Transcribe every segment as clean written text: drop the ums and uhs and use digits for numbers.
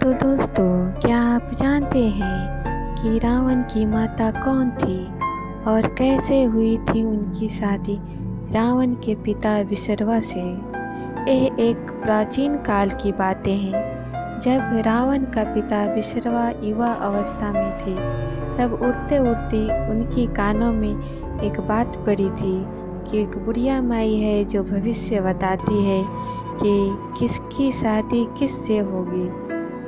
तो दोस्तों, क्या आप जानते हैं कि रावण की माता कौन थी और कैसे हुई थी उनकी शादी रावण के पिता विश्रवा से। यह एक प्राचीन काल की बातें हैं, जब रावण का पिता विश्रवा युवा अवस्था में थे। तब उड़ते उड़ते उनकी कानों में एक बात पड़ी थी कि एक बुढ़िया माई है जो भविष्य बताती है कि किसकी शादी किससे होगी,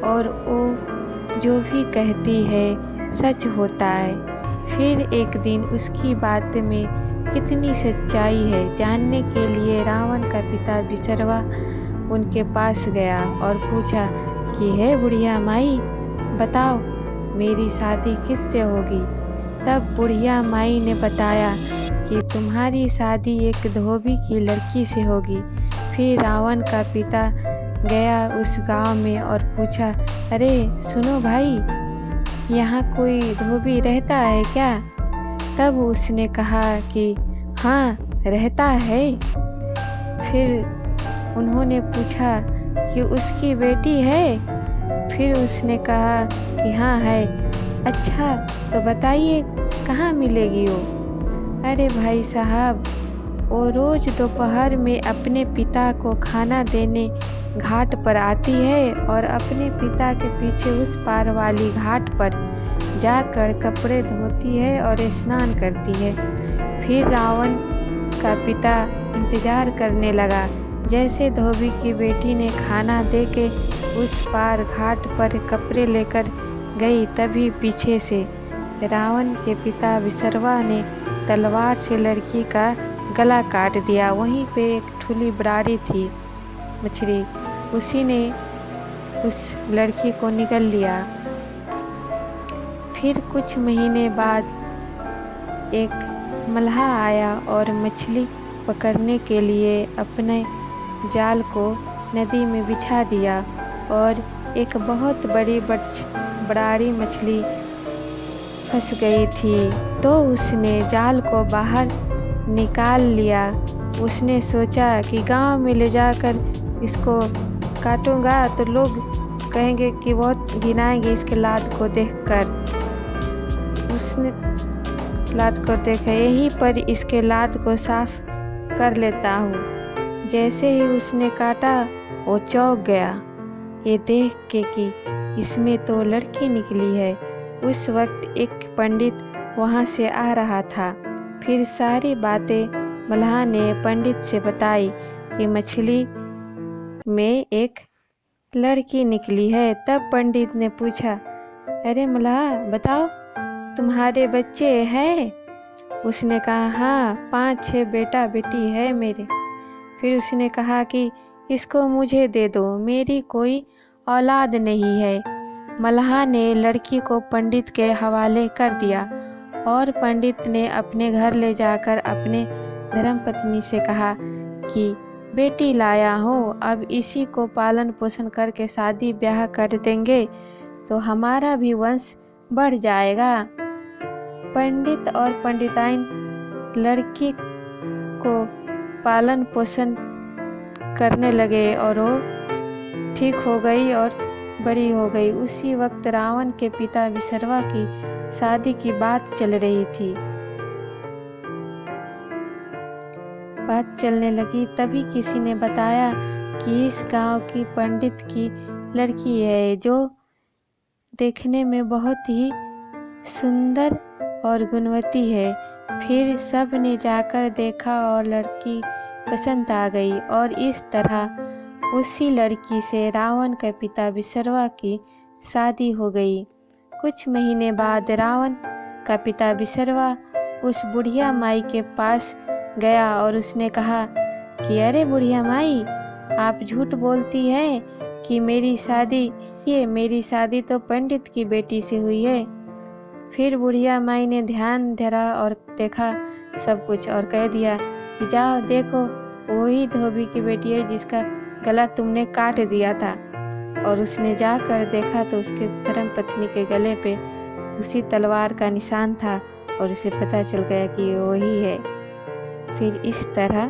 और वो जो भी कहती है सच होता है। फिर एक दिन उसकी बात में कितनी सच्चाई है जानने के लिए रावण का पिता विश्रवा उनके पास गया और पूछा कि हे बुढ़िया माई, बताओ मेरी शादी किससे होगी। तब बुढ़िया माई ने बताया कि तुम्हारी शादी एक धोबी की लड़की से होगी। फिर रावण का पिता गया उस गांव में और पूछा, अरे सुनो भाई, यहाँ कोई धोबी रहता है क्या। तब उसने कहा कि हाँ रहता है। फिर उन्होंने पूछा कि उसकी बेटी है। फिर उसने कहा कि हाँ है। अच्छा तो बताइए कहाँ मिलेगी वो। अरे भाई साहब, वो रोज़ दोपहर में अपने पिता को खाना देने घाट पर आती है और अपने पिता के पीछे उस पार वाली घाट पर जाकर कपड़े धोती है और स्नान करती है। फिर रावण का पिता इंतजार करने लगा। जैसे धोबी की बेटी ने खाना देके उस पार घाट पर कपड़े लेकर गई, तभी पीछे से रावण के पिता विश्रवा ने तलवार से लड़की का गला काट दिया। वहीं पे एक ठुली बराड़ी थी मछली, उसी ने उस लड़की को निगल लिया। फिर कुछ महीने बाद एक मल्हा आया और मछली पकड़ने के लिए अपने जाल को नदी में बिछा दिया और एक बहुत बड़ी बराड़ी मछली फंस गई थी। तो उसने जाल को बाहर निकाल लिया। उसने सोचा कि गांव में ले जाकर इसको काटूंगा तो लोग कहेंगे कि बहुत घिनाएंगे इसके लात को देखकर। उसने लात को देखा, यहीं पर इसके लात को साफ कर लेता हूँ। जैसे ही उसने काटा वो चौंक गया ये देख के कि इसमें तो लड़की निकली है। उस वक्त एक पंडित वहाँ से आ रहा था। फिर सारी बातें मल्हा ने पंडित से बताई कि मछली में एक लड़की निकली है। तब पंडित ने पूछा, अरे मल्हा बताओ तुम्हारे बच्चे हैं। उसने कहा, हाँ 5-6 बेटा बेटी है मेरे। फिर उसने कहा कि इसको मुझे दे दो, मेरी कोई औलाद नहीं है। मल्हा ने लड़की को पंडित के हवाले कर दिया और पंडित ने अपने घर ले जाकर अपने धर्मपत्नी से कहा कि बेटी लाया हूँ, अब इसी को पालन पोषण करके शादी ब्याह कर देंगे तो हमारा भी वंश बढ़ जाएगा। पंडित और पंडिताइन लड़की को पालन पोषण करने लगे और वो ठीक हो गई और बड़ी हो गई। उसी वक्त रावण के पिता विश्रवा की शादी की बात चल रही थी। बात चलने लगी, तभी किसी ने बताया कि इस गांव की पंडित की लड़की है जो देखने में बहुत ही सुंदर और गुणवती है। फिर सब ने जाकर देखा और लड़की पसंद आ गई और इस तरह उसी लड़की से रावण के पिता विश्रवा की शादी हो गई। कुछ महीने बाद रावण का पिता विश्रवा उस बुढ़िया माई के पास गया और उसने कहा कि अरे बुढ़िया माई, आप झूठ बोलती हैं कि मेरी शादी तो पंडित की बेटी से हुई है। फिर बुढ़िया माई ने ध्यान धरा और देखा सब कुछ और कह दिया कि जाओ देखो, वही धोबी की बेटी है जिसका गला तुमने काट दिया था। और उसने जाकर देखा तो उसके धर्मपत्नी के गले पे उसी तलवार का निशान था और उसे पता चल गया कि ये वही है। फिर इस तरह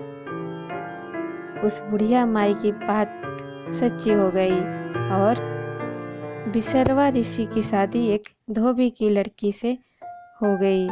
उस बुढ़िया माई की बात सच्ची हो गई और विसर्वा ऋषि की शादी एक धोबी की लड़की से हो गई।